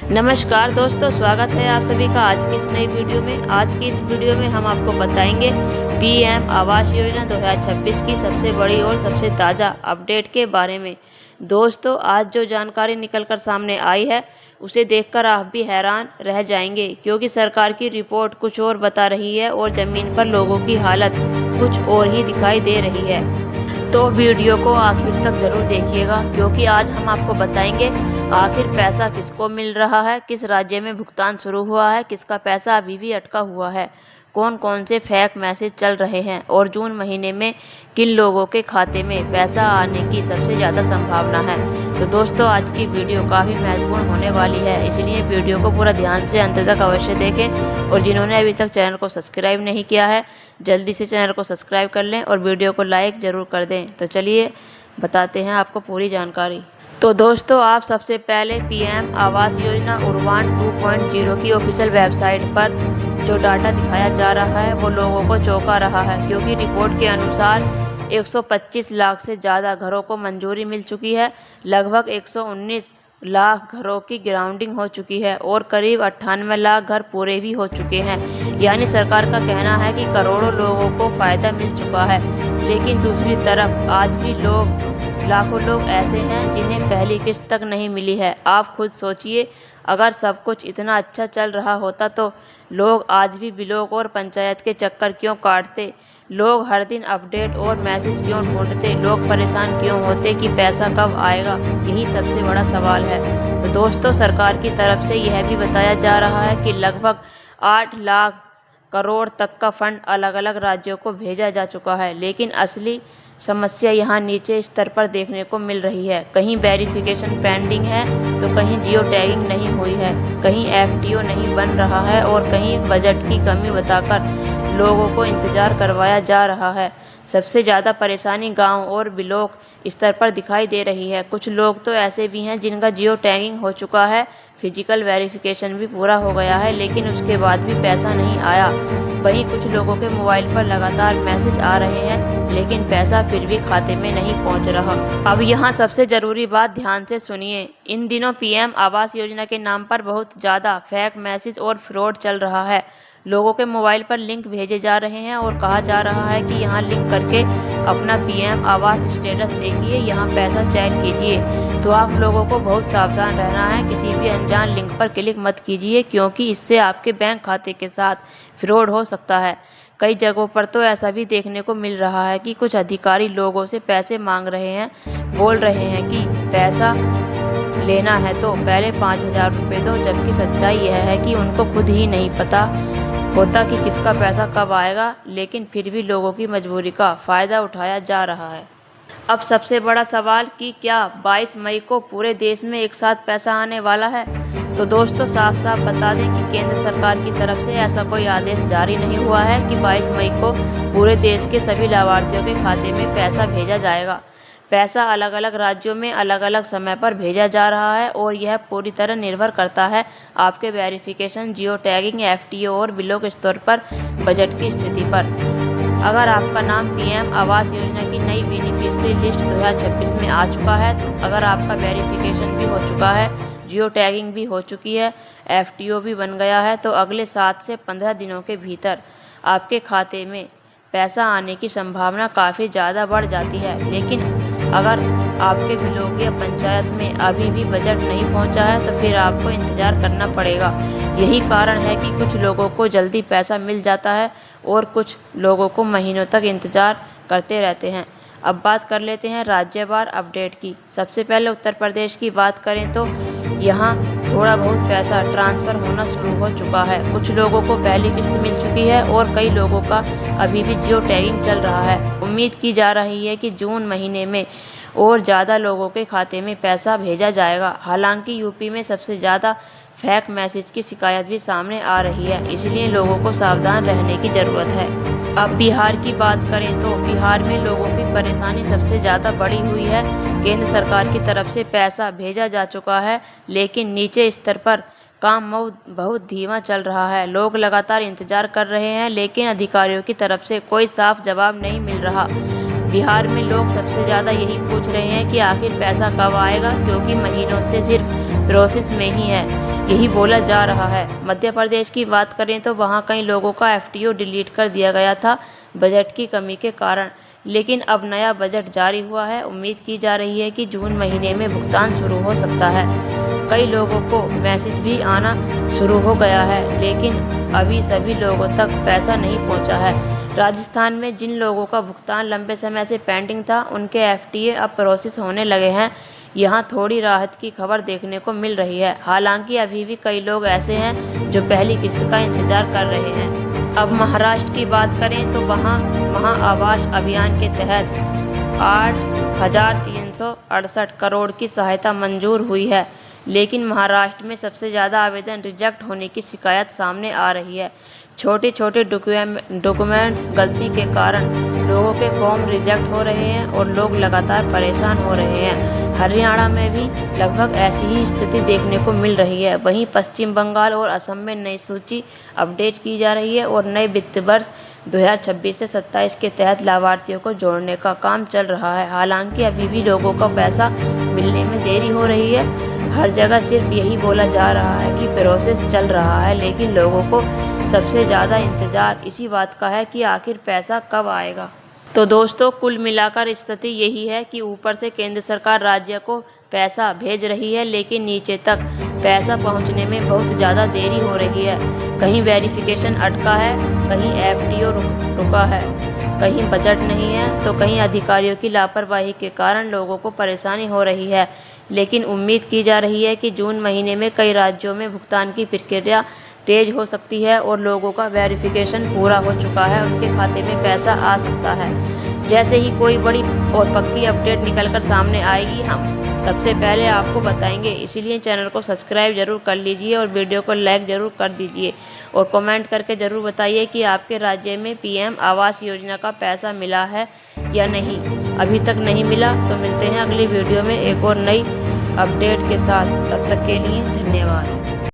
नमस्कार दोस्तों, स्वागत है आप सभी का आज की इस नई वीडियो में। आज की इस वीडियो में हम आपको बताएंगे पीएम आवास योजना 2026 की सबसे बड़ी और सबसे ताज़ा अपडेट के बारे में। दोस्तों, आज जो जानकारी निकलकर सामने आई है उसे देखकर आप भी हैरान रह जाएंगे, क्योंकि सरकार की रिपोर्ट कुछ और बता रही है और ज़मीन पर लोगों की हालत कुछ और ही दिखाई दे रही है। तो वीडियो को आखिर तक ज़रूर देखिएगा, क्योंकि आज हम आपको बताएंगे आखिर पैसा किसको मिल रहा है, किस राज्य में भुगतान शुरू हुआ है, किसका पैसा अभी भी अटका हुआ है, कौन कौन से फेक मैसेज चल रहे हैं और जून महीने में किन लोगों के खाते में पैसा आने की सबसे ज़्यादा संभावना है। तो दोस्तों, आज की वीडियो काफ़ी महत्वपूर्ण होने वाली है, इसलिए वीडियो को पूरा ध्यान से अंत तक अवश्य देखें। और जिन्होंने अभी तक चैनल को सब्सक्राइब नहीं किया है, जल्दी से चैनल को सब्सक्राइब कर लें और वीडियो को लाइक ज़रूर कर दें। तो चलिए बताते हैं आपको पूरी जानकारी। तो दोस्तों, आप सबसे पहले पीएम आवास योजना उड़ान 2.0 की ऑफिशियल वेबसाइट पर जो डाटा दिखाया जा रहा है वो लोगों को चौंका रहा है, क्योंकि रिपोर्ट के अनुसार 125 लाख से ज़्यादा घरों को मंजूरी मिल चुकी है। लगभग 119 लाख घरों की ग्राउंडिंग हो चुकी है और करीब 98 लाख घर पूरे भी हो चुके हैं। यानी सरकार का कहना है कि करोड़ों लोगों को फ़ायदा मिल चुका है। लेकिन दूसरी तरफ आज भी लाखों लोग ऐसे हैं जिन्हें पहली किस्त तक नहीं मिली है। आप खुद सोचिए, अगर सब कुछ इतना अच्छा चल रहा होता तो लोग आज भी ब्लॉक और पंचायत के चक्कर क्यों काटते? लोग हर दिन अपडेट और मैसेज क्यों ढूंढते? लोग परेशान क्यों होते कि पैसा कब आएगा? यही सबसे बड़ा सवाल है। तो दोस्तों, सरकार की तरफ से यह भी बताया जा रहा है कि लगभग 8 लाख करोड़ तक का फंड अलग अलग राज्यों को भेजा जा चुका है। लेकिन असली समस्या यहाँ नीचे स्तर पर देखने को मिल रही है। कहीं वेरिफिकेशन पेंडिंग है तो कहीं जियो टैगिंग नहीं हुई है, कहीं एफटीओ नहीं बन रहा है और कहीं बजट की कमी बताकर लोगों को इंतजार करवाया जा रहा है। सबसे ज़्यादा परेशानी गांव और ब्लॉक स्तर पर दिखाई दे रही है। कुछ लोग तो ऐसे भी हैं जिनका जियो टैगिंग हो चुका है, फिजिकल वेरिफिकेशन भी पूरा हो गया है, लेकिन उसके बाद भी पैसा नहीं आया। वहीं कुछ लोगों के मोबाइल पर लगातार मैसेज आ रहे हैं, लेकिन पैसा फिर भी खाते में नहीं पहुंच रहा। अब यहाँ सबसे ज़रूरी बात ध्यान से सुनिए। इन दिनों पीएम आवास योजना के नाम पर बहुत ज़्यादा फेक मैसेज और फ्रॉड चल रहा है। लोगों के मोबाइल पर लिंक भेजे जा रहे हैं और कहा जा रहा है कि यहाँ लिंक करके अपना पीएम आवास स्टेटस देखिए, यहाँ पैसा चेक कीजिए। तो आप लोगों को बहुत सावधान रहना है, किसी भी अनजान लिंक पर क्लिक मत कीजिए, क्योंकि इससे आपके बैंक खाते के साथ फ्रॉड हो सकता है। कई जगहों पर तो ऐसा भी देखने को मिल रहा है कि कुछ अधिकारी लोगों से पैसे मांग रहे हैं, बोल रहे हैं कि पैसा लेना है तो पहले 5,000 रुपये दो, जबकि सच्चाई यह है कि उनको खुद ही नहीं पता होता कि किसका पैसा कब आएगा, लेकिन फिर भी लोगों की मजबूरी का फ़ायदा उठाया जा रहा है। अब सबसे बड़ा सवाल कि क्या 22 मई को पूरे देश में एक साथ पैसा आने वाला है? तो दोस्तों, साफ साफ बता दें कि केंद्र सरकार की तरफ से ऐसा कोई आदेश जारी नहीं हुआ है कि 22 मई को पूरे देश के सभी लाभार्थियों के खाते में पैसा भेजा जाएगा। पैसा अलग अलग राज्यों में अलग अलग समय पर भेजा जा रहा है और यह पूरी तरह निर्भर करता है आपके वेरिफिकेशन, जियो टैगिंग, एफटीओ और ब्लॉक स्तर पर बजट की स्थिति पर। अगर आपका नाम पीएम आवास योजना की नई बेनिफिशियरी लिस्ट 2026 में आ चुका है, अगर आपका वेरिफिकेशन भी हो चुका है, जियो टैगिंग भी हो चुकी है, एफटीओ भी बन गया है, तो अगले 7 से 15 दिनों के भीतर आपके खाते में पैसा आने की संभावना काफ़ी ज़्यादा बढ़ जाती है। लेकिन अगर आपके ब्लॉक या पंचायत में अभी भी बजट नहीं पहुंचा है तो फिर आपको इंतज़ार करना पड़ेगा। यही कारण है कि कुछ लोगों को जल्दी पैसा मिल जाता है और कुछ लोगों को महीनों तक इंतज़ार करते रहते हैं। अब बात कर लेते हैं राज्यवार अपडेट की। सबसे पहले उत्तर प्रदेश की बात करें तो यहाँ थोड़ा बहुत पैसा ट्रांसफ़र होना शुरू हो चुका है। कुछ लोगों को पहली किस्त मिल चुकी है और कई लोगों का अभी भी जियो टैगिंग चल रहा है। उम्मीद की जा रही है कि जून महीने में और ज़्यादा लोगों के खाते में पैसा भेजा जाएगा। हालांकि यूपी में सबसे ज़्यादा फेक मैसेज की शिकायत भी सामने आ रही है, इसलिए लोगों को सावधान रहने की ज़रूरत है। अब बिहार की बात करें तो बिहार में लोगों की परेशानी सबसे ज़्यादा बढ़ी हुई है। केंद्र सरकार की तरफ से पैसा भेजा जा चुका है, लेकिन नीचे स्तर पर काम बहुत धीमा चल रहा है। लोग लगातार इंतजार कर रहे हैं, लेकिन अधिकारियों की तरफ से कोई साफ जवाब नहीं मिल रहा। बिहार में लोग सबसे ज़्यादा यही पूछ रहे हैं कि आखिर पैसा कब आएगा, क्योंकि महीनों से सिर्फ प्रोसेस में ही है। यही बोला जा रहा है। मध्य प्रदेश की बात करें तो वहाँ कई लोगों का एफटीओ डिलीट कर दिया गया था बजट की कमी के कारण, लेकिन अब नया बजट जारी हुआ है। उम्मीद की जा रही है कि जून महीने में भुगतान शुरू हो सकता है। कई लोगों को मैसेज भी आना शुरू हो गया है, लेकिन अभी सभी लोगों तक पैसा नहीं पहुंचा है। राजस्थान में जिन लोगों का भुगतान लंबे समय से पेंडिंग था, उनके एफटीए अब प्रोसेस होने लगे हैं। यहाँ थोड़ी राहत की खबर देखने को मिल रही है। हालांकि अभी भी कई लोग ऐसे हैं जो पहली किस्त का इंतजार कर रहे हैं। अब महाराष्ट्र की बात करें तो वहाँ आवास अभियान के तहत 8,368 करोड़ की सहायता मंजूर हुई है, लेकिन महाराष्ट्र में सबसे ज़्यादा आवेदन रिजेक्ट होने की शिकायत सामने आ रही है। छोटे छोटे डॉक्यूमेंट्स गलती के कारण लोगों के फॉर्म रिजेक्ट हो रहे हैं और लोग लगातार परेशान हो रहे हैं। हरियाणा में भी लगभग ऐसी ही स्थिति देखने को मिल रही है। वहीं पश्चिम बंगाल और असम में नई सूची अपडेट की जा रही है और नए वित्त वर्ष 2026 से 27 के तहत लाभार्थियों को जोड़ने का काम चल रहा है। हालांकि अभी भी लोगों को पैसा मिलने में देरी हो रही है। हर जगह सिर्फ यही बोला जा रहा है कि प्रोसेस चल रहा है, लेकिन लोगों को सबसे ज़्यादा इंतज़ार इसी बात का है कि आखिर पैसा कब आएगा। तो दोस्तों, कुल मिलाकर स्थिति यही है कि ऊपर से केंद्र सरकार राज्य को पैसा भेज रही है, लेकिन नीचे तक पैसा पहुंचने में बहुत ज़्यादा देरी हो रही है। कहीं वेरिफिकेशन अटका है, कहीं एफटीओ रुका है, कहीं बजट नहीं है, तो कहीं अधिकारियों की लापरवाही के कारण लोगों को परेशानी हो रही है। लेकिन उम्मीद की जा रही है कि जून महीने में कई राज्यों में भुगतान की प्रक्रिया तेज हो सकती है और लोगों का वेरिफिकेशन पूरा हो चुका है, उनके खाते में पैसा आ सकता है। जैसे ही कोई बड़ी और पक्की अपडेट निकलकर सामने आएगी, हम सबसे पहले आपको बताएंगे। इसीलिए चैनल को सब्सक्राइब जरूर कर लीजिए और वीडियो को लाइक ज़रूर कर दीजिए और कमेंट करके ज़रूर बताइए कि आपके राज्य में पीएम आवास योजना का पैसा मिला है या नहीं। अभी तक नहीं मिला तो मिलते हैं अगली वीडियो में एक और नई अपडेट के साथ। तब तक के लिए धन्यवाद।